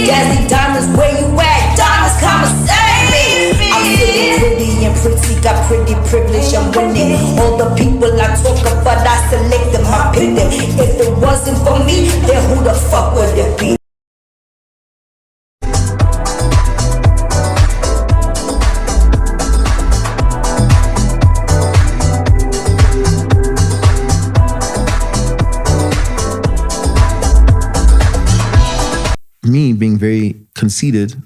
Dazzy Diamonds, where you at? Diamonds, come and save me. I'm feeling pretty and pretty, got pretty privilege, I'm winning. All the people I talk about, I select them, I pick them. If it wasn't for me, then who the fuck would it be? Me being very conceited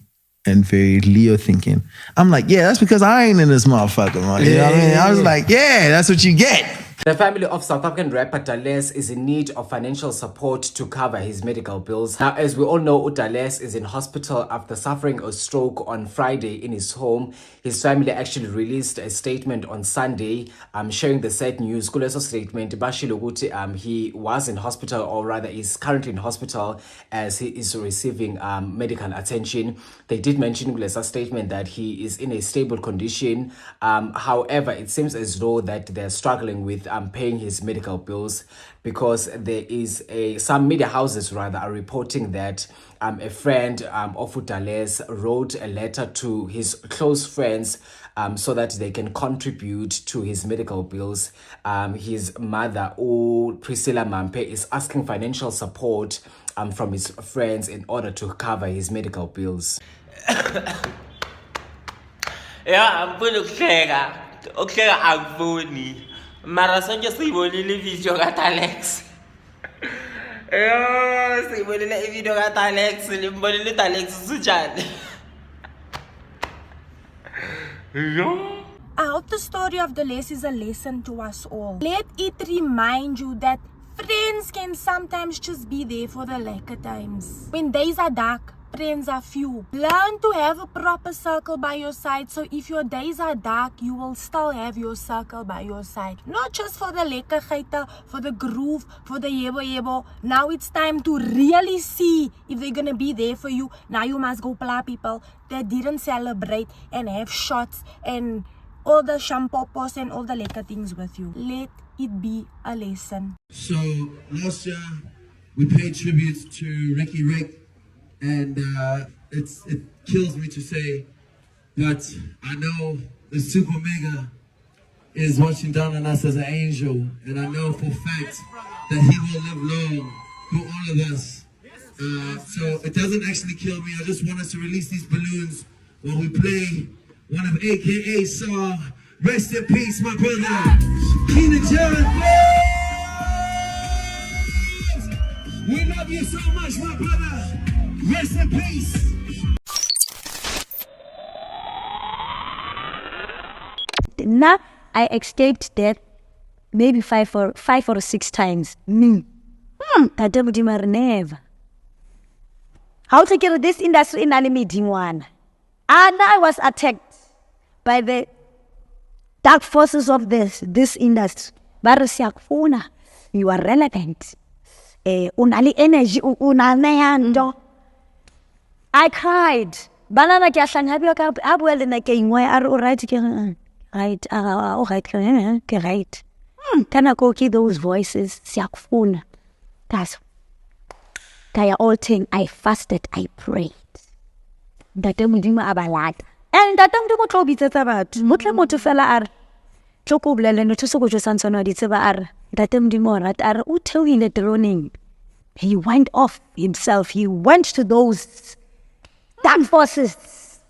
and very Leo thinking, I'm like, yeah, that's because I ain't in this motherfucker, man. You know what I mean? I was like, yeah, that's what you get. The family of South African rapper L.E.S is in need of financial support to cover his medical bills. Now, as we all know, L.E.S is in hospital after suffering a stroke on Friday in his home. His family actually released a statement on Sunday sharing the sad news. Kuleso statement, bashilo ukuthi he was in hospital, or rather is currently in hospital as he is receiving medical attention. They did mention in Kuleso statement that he is in a stable condition. However, it seems as though that they're struggling with paying his medical bills, because there is some media houses rather are reporting that a friend of L.E.S wrote a letter to his close friends so that they can contribute to his medical bills. His mother, Priscilla Mampe, is asking financial support from his friends in order to cover his medical bills. Yeah, I'm going to akufuni mara sonke siyibonile ivideo ka-L.E.S. Siyibonile ivideo ka-L.E.S, limbonile u-L.E.S usunjani. I hope the story of L.E.S is a lesson to us all. Let it remind you that friends can sometimes just be there for the lekker times. When days are dark, friends are few. Learn to have a proper circle by your side, so if your days are dark, you will still have your circle by your side. Not just for the lekkergeite, for the groove, for the yebo. Now it's time to really see if they're gonna be there for you. Now you must go play people that didn't celebrate and have shots and all the shampoos and all the lekker things with you. Let it be a lesson. So last year we paid tribute to Ricky Rick, and it kills me to say, but I know the Super Mega is watching down on us as an angel, and I know for a fact that he will live long for all of us. So it doesn't actually kill me. I just want us to release these balloons while we play one of AKA's song. Rest in peace, my brother, Keenan John. We love you so much, my brother. Rest in peace. Now I escaped death maybe five or 6 times. Tate Modimo never. How to get this industry in any meeting one? And I was attacked by the dark forces of this industry. You are relevant. Unali energy, unanayando. I cried. Banana kashan happy abwell in the king. Why are you right? Right. Can I cookie those voices? Siakfuna. That's Kaya all thing. I fasted, I prayed. That Modimo abalat. And that Modimo trobi tsabat. Mutle motu fela ar. Choko blele no tusuko sansono di tsaba ar. That Modimo rat ar utelling the droning. He went off himself. He went to those dark forces.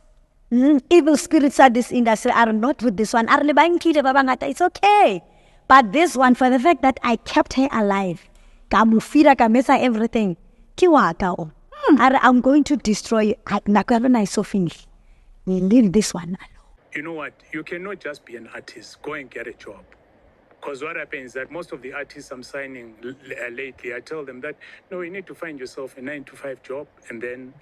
Evil spirits at this industry are not with this one. It's okay. But this one, for the fact that I kept her alive, kamufira kamesa everything. I'm going to destroy it. Leave this one alone. You know what? You cannot just be an artist. Go and get a job. Because what happens is that most of the artists I'm signing lately, I tell them that, no, you need to find yourself a 9-to-5 job, and then,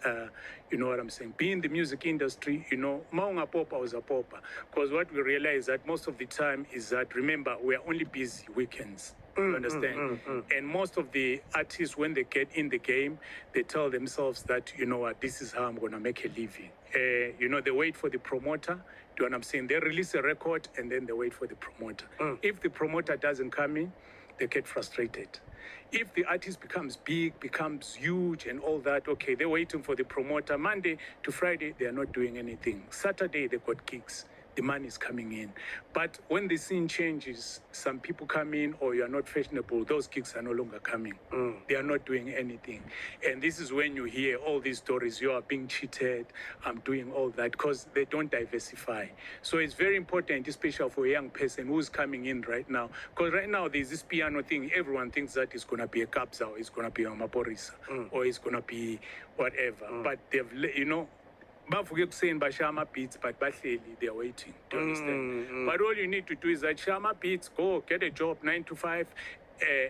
you know what I'm saying, be in the music industry, you know, maunga popa was a popa. Because what we realize that most of the time is that, remember, we're only busy weekends. You understand? And most of the artists, when they get in the game, they tell themselves that, you know what, this is how I'm going to make a living. You know, they wait for the promoter. Do you know what I'm saying? They release a record and then they wait for the promoter. If the promoter doesn't come in, they get frustrated. If the artist becomes big, becomes huge and all that, okay, they're waiting for the promoter. Monday to Friday, they are not doing anything. Saturday, they got gigs. The money is coming in. But when the scene changes, some people come in or you're not fashionable, those gigs are no longer coming. They are not doing anything. And this is when you hear all these stories, you are being cheated, I'm doing all that, because they don't diversify. So it's very important, especially for a young person who's coming in right now. Because right now there's this piano thing, everyone thinks that it's going to be a Kabza, or it's going to be a Maporisa, or it's going to be whatever. But they've, you know, bavuke kuseni bashama beats, but bahleli, they're waiting. Do you understand? But all you need to do is that shama beats, go get a job 9 to 5,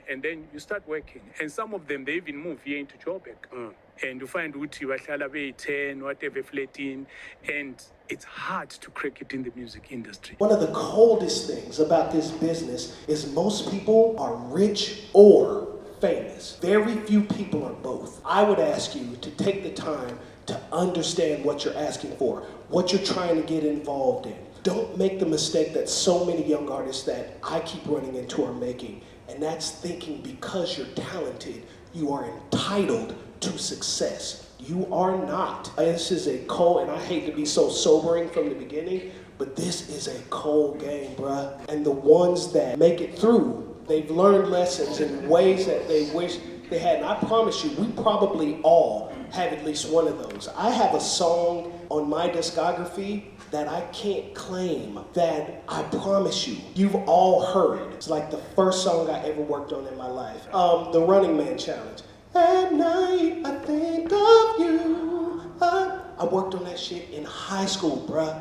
and then you start working. And some of them, they even move here into Joburg. And you find Uti Wahlala Bay 10, whatever, flatin, and it's hard to crack it in the music industry. One of the coldest things about this business is most people are rich or famous. Very few people are both. I would ask you to take the time to understand what you're asking for, what you're trying to get involved in. Don't make the mistake that so many young artists that I keep running into are making, and that's thinking because you're talented, you are entitled to success. You are not. This is a cold, and I hate to be so sobering from the beginning, but this is a cold game, bruh. And the ones that make it through, they've learned lessons in ways that they wish they had. And I promise you, we probably all have at least one of those. I have a song on my discography that I can't claim that I promise you, you've all heard. It's like the first song I ever worked on in my life. The Running Man Challenge. At night, I think of you. I worked on that shit in high school, bruh.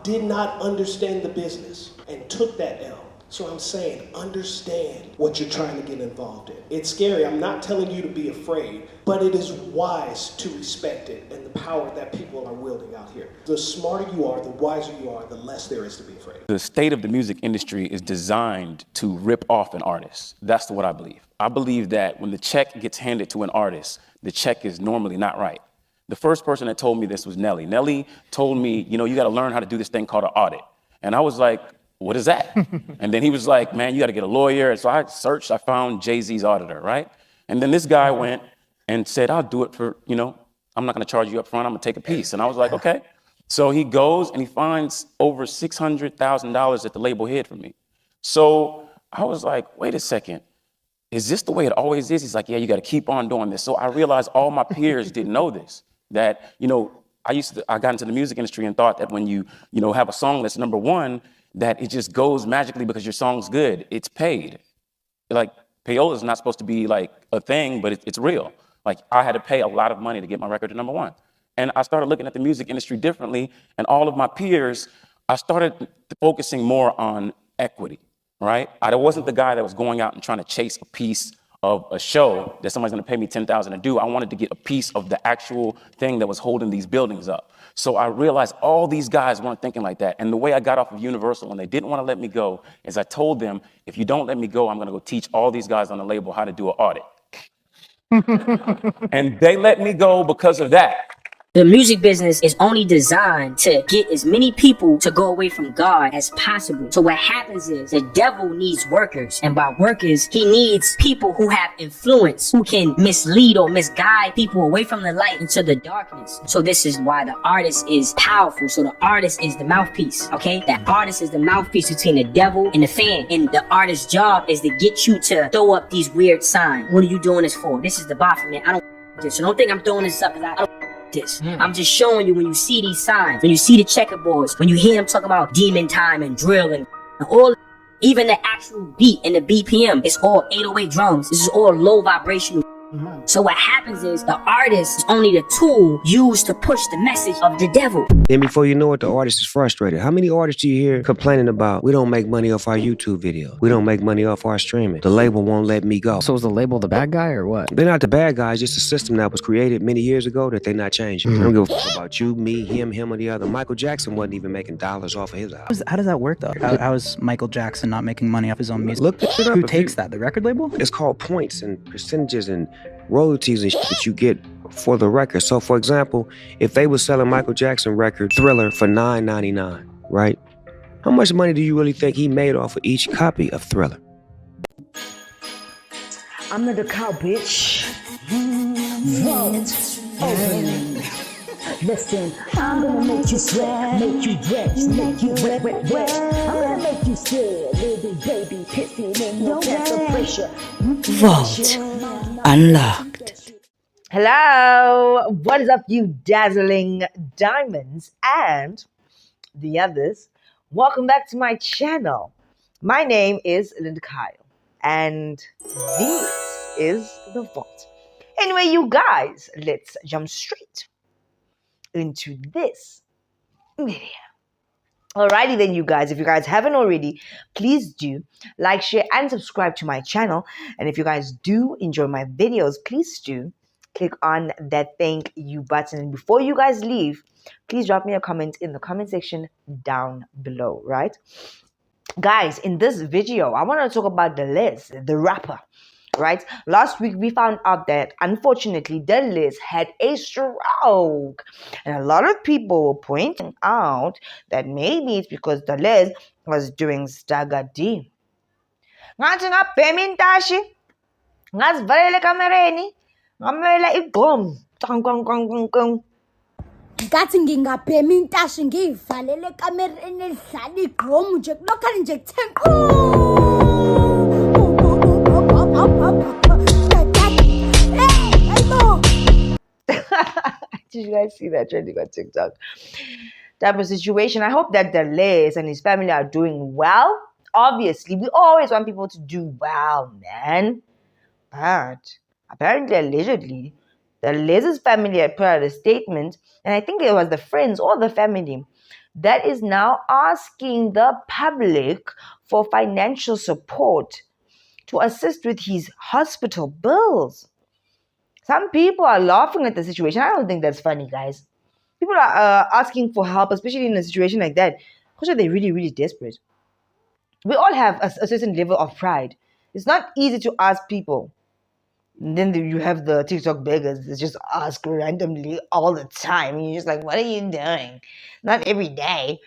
Did not understand the business and took that L. So I'm saying, understand what you're trying to get involved in. It's scary. I'm not telling you to be afraid, but it is wise to respect it and the power that people are wielding out here. The smarter you are, the wiser you are, the less there is to be afraid. The state of the music industry is designed to rip off an artist. That's what I believe. I believe that when the check gets handed to an artist, the check is normally not right. The first person that told me this was Nelly. Nelly told me, you know, you got to learn how to do this thing called an audit. And I was like, what is that? And then he was like, man, you got to get a lawyer. And so I searched, I found Jay-Z's auditor, right? And then this guy went and said, I'll do it for, you know, I'm not going to charge you up front. I'm going to take a piece. And I was like, okay. So he goes and he finds over $600,000 that the label hid from me. So I was like, wait a second. Is this the way it always is? He's like, yeah, you got to keep on doing this. So I realized all my peers didn't know this, that, you know, I got into the music industry and thought that when you have a song that's number one, that it just goes magically because your song's good. It's paid. Like, payola is not supposed to be like a thing, but it's real. Like, I had to pay a lot of money to get my record to number one. And I started looking at the music industry differently, and all of my peers, I started focusing more on equity, right? I wasn't the guy that was going out and trying to chase a piece of a show that somebody's gonna pay me $10,000 to do. I wanted to get a piece of the actual thing that was holding these buildings up. So I realized all these guys weren't thinking like that. And the way I got off of Universal when they didn't want to let me go is I told them, if you don't let me go, I'm going to go teach all these guys on the label how to do an audit. And they let me go because of that. The music business is only designed to get as many people to go away from God as possible. So what happens is the devil needs workers. And by workers, he needs people who have influence, who can mislead or misguide people away from the light into the darkness. So this is why the artist is powerful. So the artist is the mouthpiece, okay? The artist is the mouthpiece between the devil and the fan. And the artist's job is to get you to throw up these weird signs. What are you doing this for? This is the Baphomet. I don't this. So don't think I'm throwing this up because I don't this. I'm just showing you when you see these signs, when you see the checkerboards, when you hear him talking about demon time and drill and all, even the actual beat and the BPM, it's all 808 drums. This is all low vibrational. So what happens is the artist is only the tool used to push the message of the devil. Then before you know it, the artist is frustrated. How many artists do you hear complaining about, we don't make money off our YouTube video, we don't make money off our streaming, the label won't let me go? So is the label the bad guy or what? They're not the bad guys, just a system that was created many years ago that they're not changing. I don't give a fuck about you, me, him, or the other. Michael Jackson wasn't even making dollars off of his album. How does that work though? How is Michael Jackson not making money off his own music? Look it up. Who takes that? The record label? It's called points and percentages and royalties and shit that you get for the record. So for example, if they were selling Michael Jackson record Thriller for $9.99, right? How much money do you really think he made off of each copy of Thriller? I'm not a cow, bitch. Vote. Listen, I'm gonna make you sweat, make you wet, make you wet, wet, wet. I'm gonna make you scared, little baby, pissing in your pants of pressure. Vault unlocked. Hello, what is up, you dazzling diamonds and the others? Welcome back to my channel. My name is Linda Kyle, and this is the Vault. Anyway, you guys, let's jump straight into this video. Alrighty then, you guys, if you guys haven't already, please do like, share, and subscribe to my channel. And if you guys do enjoy my videos, please do click on that thank you button. And before you guys leave, please drop me a comment in the comment section down below, right? Guys, in this video, I want to talk about L.E.S, the rapper. Right? Last week, we found out that, unfortunately, L.E.S had a stroke. And a lot of people were pointing out that maybe it's because L.E.S was doing stagger D. Ngathi ngabhema intashi, ngazivalela ekamereni, ngamela igqom. Ngathi ngingabhema intashi ngiyivalele ekamereni edlala igqom nje kulokhani nje kuthenqo. Did you guys see that trending on TikTok? Type of situation. I hope that L.E.S and his family are doing well. Obviously, we always want people to do well, man. But apparently, allegedly, the L.E.S's family had put out a statement, and I think it was the friends or the family that is now asking the public for financial support to assist with his hospital bills. Some people are laughing at the situation. I don't think that's funny, guys. People are asking for help, especially in a situation like that, because they're really, really desperate. We all have a certain level of pride. It's not easy to ask people. And then you have the TikTok beggars that just ask randomly all the time. And you're just like, what are you doing? Not every day,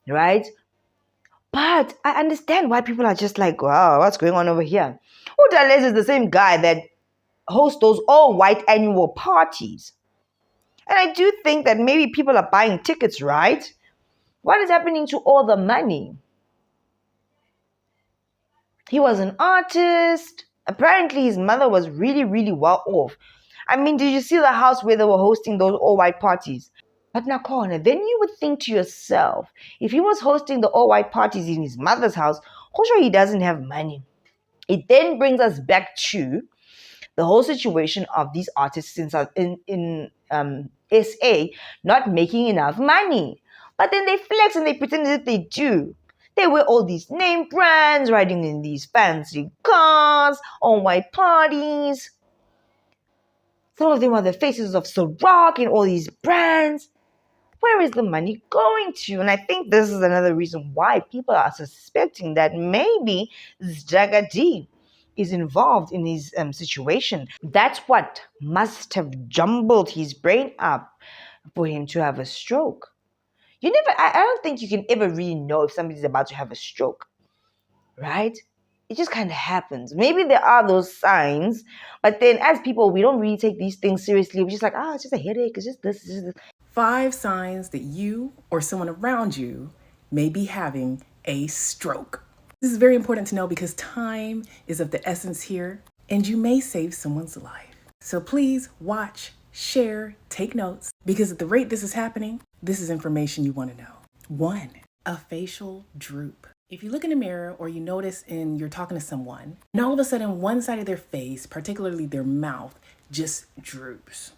right? But I understand why people are just like, wow, what's going on over here? L.E.S is the same guy that host those all-white annual parties. And I do think that maybe people are buying tickets, right? What is happening to all the money? He was an artist. Apparently, his mother was really, really well off. I mean, did you see the house where they were hosting those all-white parties? But Nakona, then you would think to yourself, if he was hosting the all-white parties in his mother's house, how sure he doesn't have money? It then brings us back to the whole situation of these artists in SA not making enough money. But then they flex and they pretend that they do. They wear all these name brands, riding in these fancy cars, on white parties. Some of them are the faces of Ciroc and all these brands. Where is the money going to? And I think this is another reason why people are suspecting that maybe Jagga D is involved in his situation. That's what must have jumbled his brain up for him to have a stroke. I don't think you can ever really know if somebody's about to have a stroke, right? It just kind of happens. Maybe there are those signs, but then as people, we don't really take these things seriously. We're just like, it's just a headache, it's just this, it's just this. 5 signs that you or someone around you may be having a stroke. This is very important to know because time is of the essence here, and you may save someone's life. So please watch, share, take notes, because at the rate this is happening, this is information you want to know. 1, a facial droop. If you look in the mirror or you notice you're talking to someone, and all of a sudden one side of their face, particularly their mouth, just droops.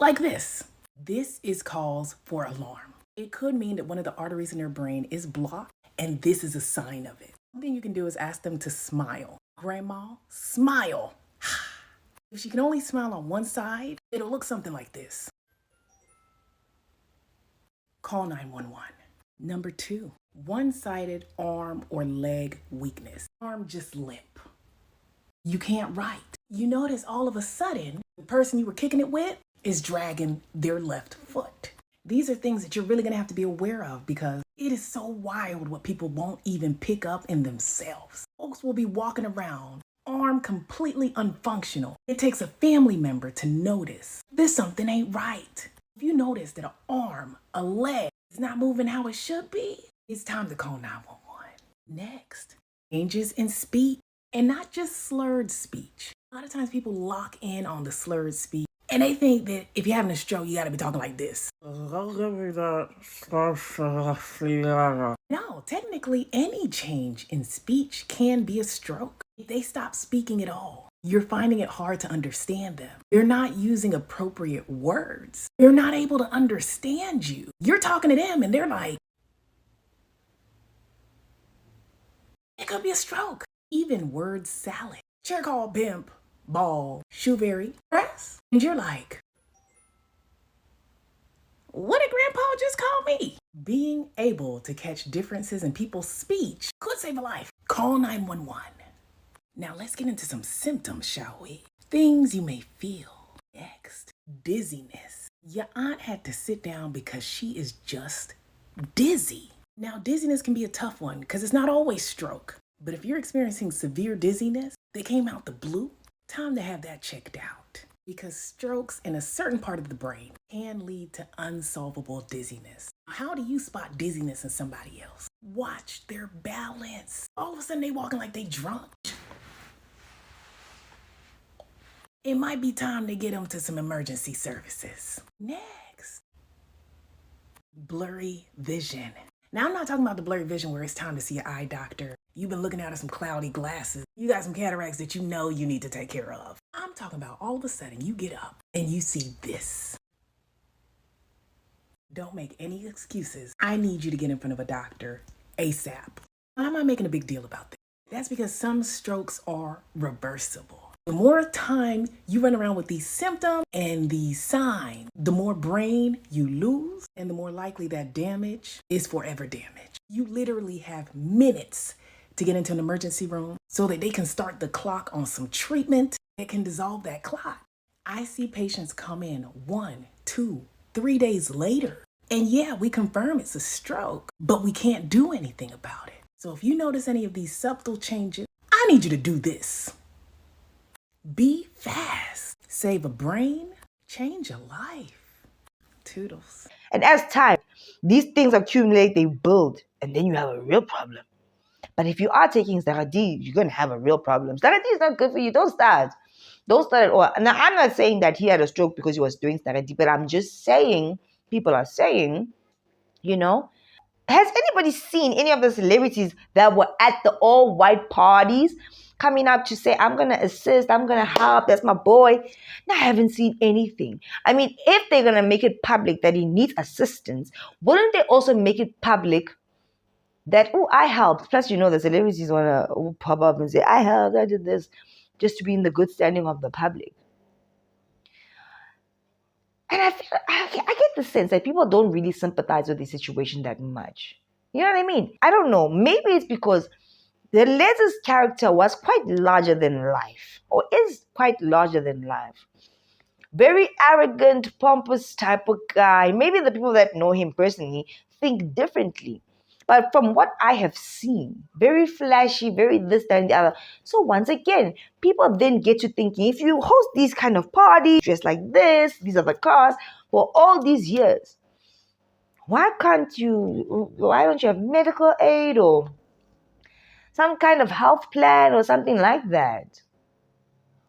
Like this. This is cause for alarm. It could mean that one of the arteries in their brain is blocked, and this is a sign of it. One thing you can do is ask them to smile. Grandma, smile. If she can only smile on one side, it'll look something like this. Call 911. Number 2, one-sided arm or leg weakness. Arm just limp. You can't write. You notice all of a sudden, the person you were kicking it with is dragging their left foot. These are things that you're really gonna have to be aware of because it is so wild what people won't even pick up in themselves. folks will be walking around, arm completely unfunctional. It takes a family member to notice this something ain't right. If you notice that an arm, a leg is not moving how it should be, it's time to call 911. Next, changes in speech, and not just slurred speech. A lot of times people lock in on the slurred speech and they think that if you're having a stroke, you gotta be talking like this. No, technically any change in speech can be a stroke. If they stop speaking at all, you're finding it hard to understand them. They're not using appropriate words. They're not able to understand you. You're talking to them and they're like, it could be a stroke. Even word salad. Chair called pimp, ball, shoeberry, press. And you're like, what did Grandpa just call me? Being able to catch differences in people's speech could save a life. Call 911. Now let's get into some symptoms, shall we? Things you may feel. Next, dizziness. Your aunt had to sit down because she is just dizzy. Now, dizziness can be a tough one because it's not always stroke. But if you're experiencing severe dizziness that came out the blue, time to have that checked out. Because strokes in a certain part of the brain can lead to unsolvable dizziness. How do you spot dizziness in somebody else? Watch their balance. All of a sudden they walking like they drunk. It might be time to get them to some emergency services. Next, blurry vision. Now, I'm not talking about the blurry vision where it's time to see an eye doctor. You've been looking out of some cloudy glasses. You got some cataracts that you know you need to take care of. I'm talking about all of a sudden you get up and you see this. Don't make any excuses. I need you to get in front of a doctor ASAP. I'm not making a big deal about that. That's because some strokes are reversible. The more time you run around with these symptoms and these signs, the more brain you lose and the more likely that damage is forever damage. You literally have minutes to get into an emergency room so that they can start the clock on some treatment that can dissolve that clot. I see patients come in 1, 2, 3 days later. And yeah, we confirm it's a stroke, but we can't do anything about it. So if you notice any of these subtle changes, I need you to do this. Be fast. Save a brain. Change a life. Toodles. And as time, these things accumulate, they build, and then you have a real problem. But if you are taking Staradi, you're going to have a real problem. Staradi is not good for you. Don't start. Don't start at all. Now, I'm not saying that he had a stroke because he was doing Staradi, but I'm just saying, people are saying, you know, has anybody seen any of the celebrities that were at the all-white parties coming up to say, I'm going to assist, I'm going to help, that's my boy? No, I haven't seen anything. I mean, if they're going to make it public that he needs assistance, wouldn't they also make it public that, oh, I helped? Plus, you know, the celebrities want to pop up and say, I helped, I did this, just to be in the good standing of the public. And I get the sense that people don't really sympathize with the situation that much. You know what I mean? I don't know. Maybe it's because the L.E.S.'s character was quite larger than life, or is quite larger than life. Very arrogant, pompous type of guy. Maybe the people that know him personally think differently. But from what I have seen, very flashy, very this, that, and the other. So once again, people then get to thinking, if you host these kind of parties, dressed like this, these are the cars, for all these years, why don't you have medical aid or some kind of health plan or something like that?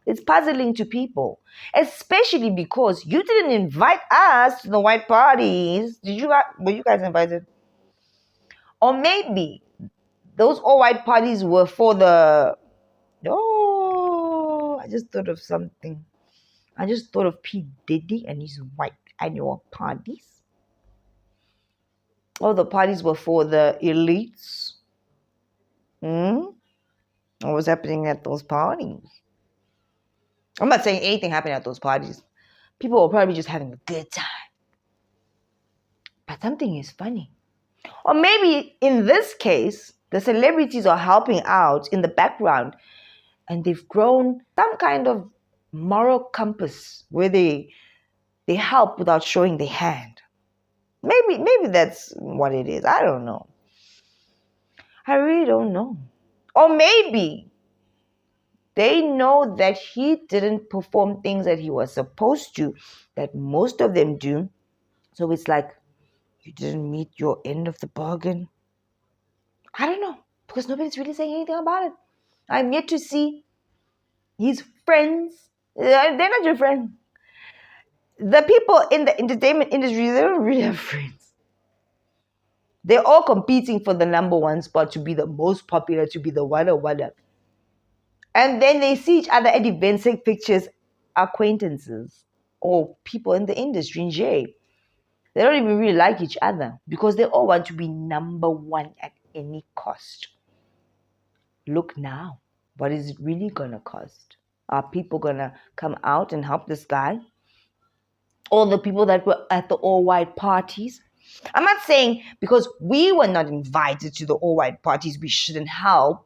It's puzzling to people, especially because you didn't invite us to the white parties. Were you guys invited? Or maybe those all-white parties were for the... Oh, I just thought of something. I just thought of P. Diddy and his white annual parties. All the parties were for the elites. What was happening at those parties? I'm not saying anything happened at those parties. People were probably just having a good time. But something is funny. Or maybe in this case, the celebrities are helping out in the background and they've grown some kind of moral compass where they help without showing their hand. Maybe that's what it is. I don't know. I really don't know. Or maybe they know that he didn't perform things that he was supposed to, that most of them do. So it's like, you didn't meet your end of the bargain. I don't know, because nobody's really saying anything about it. I'm yet to see his friends. They're not your friends. The people in the entertainment industry, they don't really have friends. They're all competing for the number one spot, to be the most popular, to be the whatever. And then they see each other at events, take pictures, acquaintances, or people in the industry in J. They don't even really like each other because they all want to be number one at any cost. Look now, what is it really going to cost? Are people going to come out and help this guy? All the people that were at the all-white parties? I'm not saying because we were not invited to the all-white parties, we shouldn't help.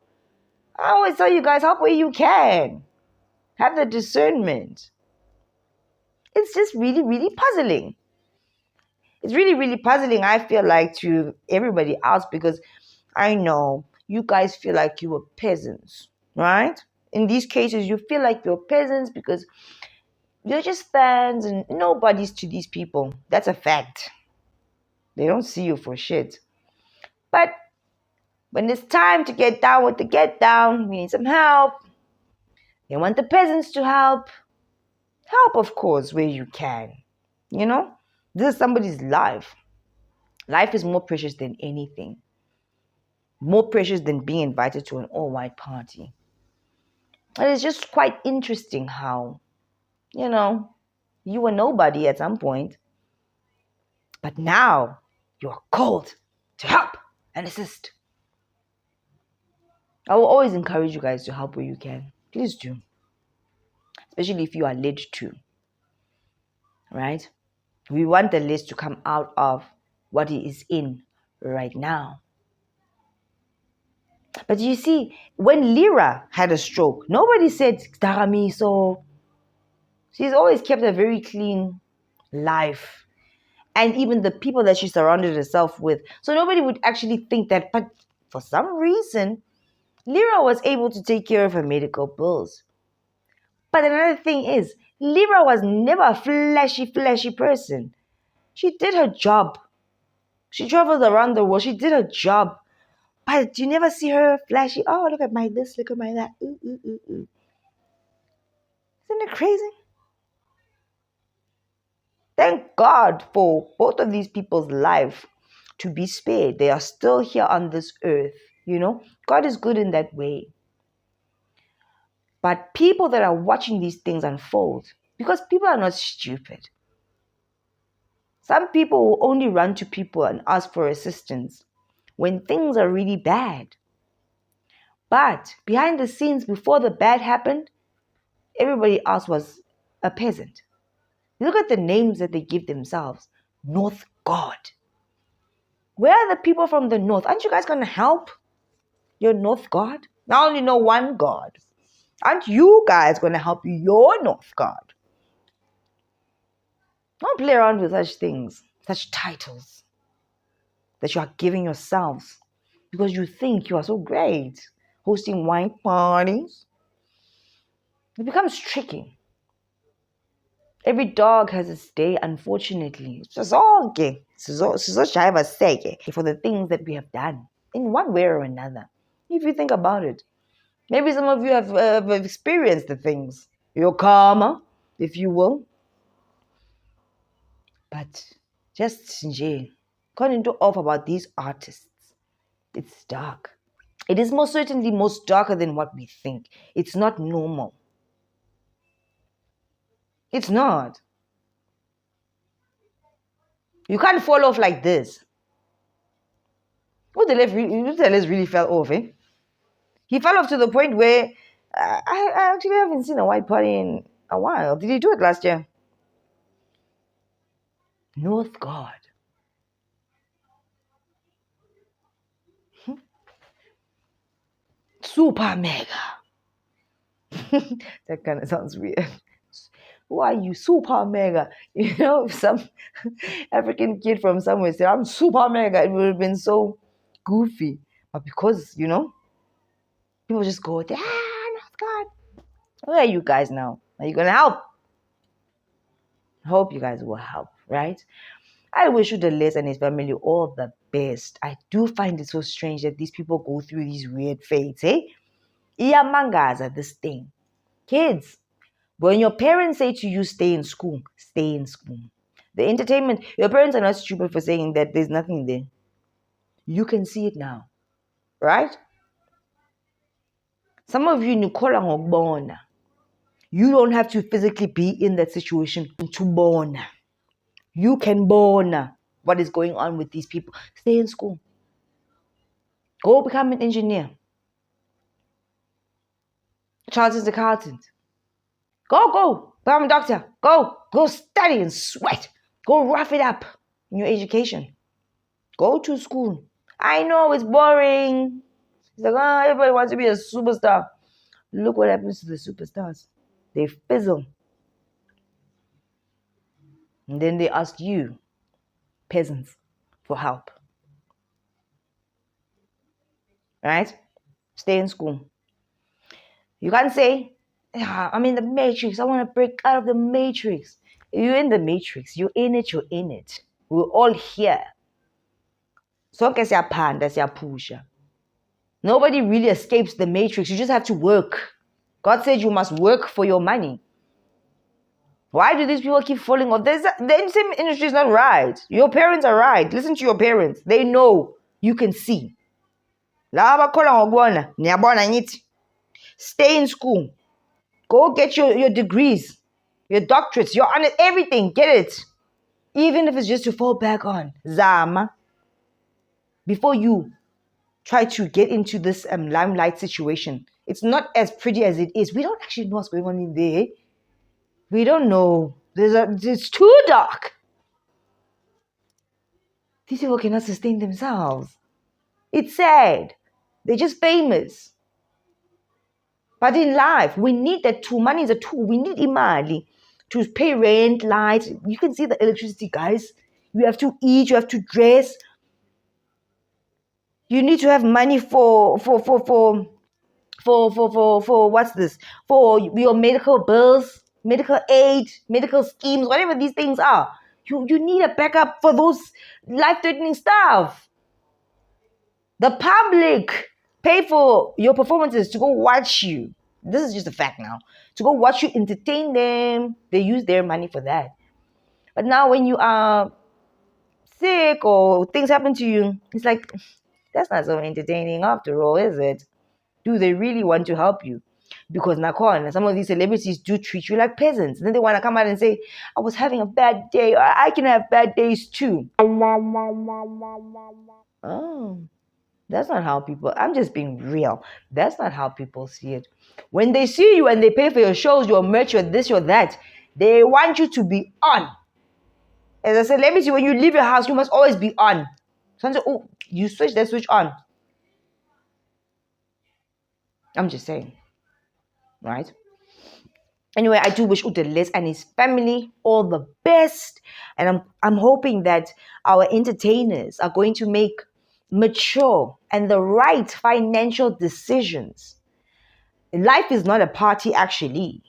I always tell you guys, help where you can. Have the discernment. It's just really, really puzzling. It's really, really puzzling, I feel like, to everybody else, because I know you guys feel like you were peasants, right? In these cases, you feel like you're peasants because you're just fans and nobody's to these people. That's a fact. They don't see you for shit. But when it's time to get down with the get down, we need some help. They want the peasants to help. Help, of course, where you can. You know, this is somebody's life. Life is more precious than anything. More precious than being invited to an all-white party. And it's just quite interesting how, you know, you were nobody at some point, but now you are called to help and assist. I will always encourage you guys to help where you can. Please do. Especially if you are led to. Right? We want the list to come out of what he is in right now. But you see, when Lyra had a stroke, nobody said, Daramiso. She's always kept a very clean life. And even the people that she surrounded herself with. So nobody would actually think that. But for some reason, Lyra was able to take care of her medical bills. But another thing is, Lyra was never a flashy person. She did her job. She traveled around the world. She did her job. But you never see her flashy. Oh, look at my this, look at my that. Ooh, ooh, ooh, ooh. Isn't it crazy? Thank God for both of these people's life to be spared. They are still here on this earth. You know, God is good in that way. But people that are watching these things unfold, because people are not stupid. Some people will only run to people and ask for assistance when things are really bad. But behind the scenes, before the bad happened, everybody else was a peasant. Look at the names that they give themselves. North God. Where are the people from the north? Aren't you guys going to help your North God? I only know one God. Aren't you guys going to help your North God? Don't play around with such things, such titles that you are giving yourselves because you think you are so great. Hosting wine parties. It becomes tricky. Every dog has its day, unfortunately. It's just all okay. For the things that we have done in one way or another. If you think about it. Maybe some of you have experienced the things. Your karma, if you will. But just according to off about these artists, it's dark. It is most certainly most darker than what we think. It's not normal. It's not. You can't fall off like this. L.E.S really fell off, eh? He fell off to the point where I actually haven't seen a white party in a while. Did he do it last year? North God. Super mega. That kind of sounds weird. Who are you? Super mega. You know, if some African kid from somewhere said, I'm super mega, it would have been so goofy. But because, you know, People just go there. Not God. Where are you guys now? Are you gonna help? Hope you guys will help, right? I wish L.E.S and his family all the best. I do find it so strange that these people go through these weird fates, eh? Iyamangaza, this thing. Kids, when your parents say to you, stay in school, stay in school. The entertainment, your parents are not stupid for saying that there's nothing there. You can see it now, right? Some of you, Nicola Ngogbona, you don't have to physically be in that situation to born. You can born what is going on with these people. Stay in school. Go become an engineer. Chartered accountant. Go. Become a doctor. Go study and sweat. Go rough it up in your education. Go to school. I know it's boring. It's like, everybody wants to be a superstar. Look what happens to the superstars. They fizzle. And then they ask you, peasants, for help. Right? Stay in school. You can't say, I'm in the matrix. I want to break out of the matrix. You're in the matrix. You're in it. We're all here. Sonke siyaphanda, siyapusha. Nobody really escapes the matrix. You just have to work. God said you must work for your money. Why do these people keep falling off? The same industry is not right. Your parents are right. Listen to your parents. They know. You can see. Stay in school. Go get your degrees, your doctorates, your honors, everything. Get it. Even if it's just to fall back on. Zama. Before you try to get into this limelight situation. It's not as pretty as it is. We don't actually know what's going on in there. We don't know. It's too dark. These people cannot sustain themselves. It's sad. They're just famous. But in life, we need that tool. Money is a tool. We need imali to pay rent, lights. You can see the electricity, guys. You have to eat. You have to dress. You need to have money for what's this? For your medical bills, medical aid, medical schemes, whatever these things are. You need a backup for those life-threatening stuff. The public pay for your performances to go watch you. This is just a fact now. To go watch you, entertain them. They use their money for that. But now when you are sick or things happen to you, it's like, that's not so entertaining after all, is it? Do they really want to help you? Because Nakon, some of these celebrities do treat you like peasants. Then they want to come out and say, I was having a bad day. I can have bad days too. Oh, that's not how people, I'm just being real. That's not how people see it. When they see you and they pay for your shows, your merch, your this, your that, they want you to be on. As a celebrity, when you leave your house, you must always be on. Someone say, oh, you switch that switch on. I'm just saying. Right? Anyway, I do wish L.E.S and his family all the best. And I'm hoping that our entertainers are going to make mature and the right financial decisions. Life is not a party, actually.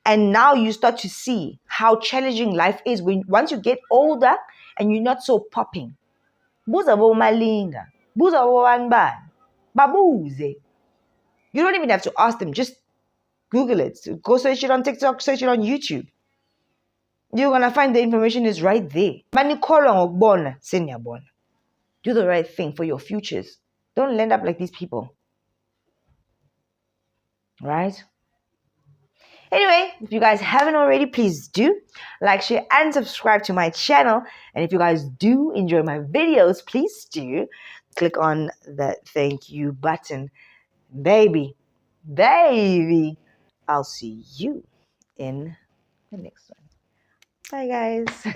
And now you start to see how challenging life is once you get older and you're not so popping. Buza bo malinga. Buza bo wanban. Babuze. You don't even have to ask them. Just Google it. Go search it on TikTok. Search it on YouTube. You're going to find the information is right there. Do the right thing for your futures. Don't end up like these people. Right? Anyway, if you guys haven't already, please do like, share, and subscribe to my channel. And if you guys do enjoy my videos, please do click on that thank you button. Baby, I'll see you in the next one. Bye, guys.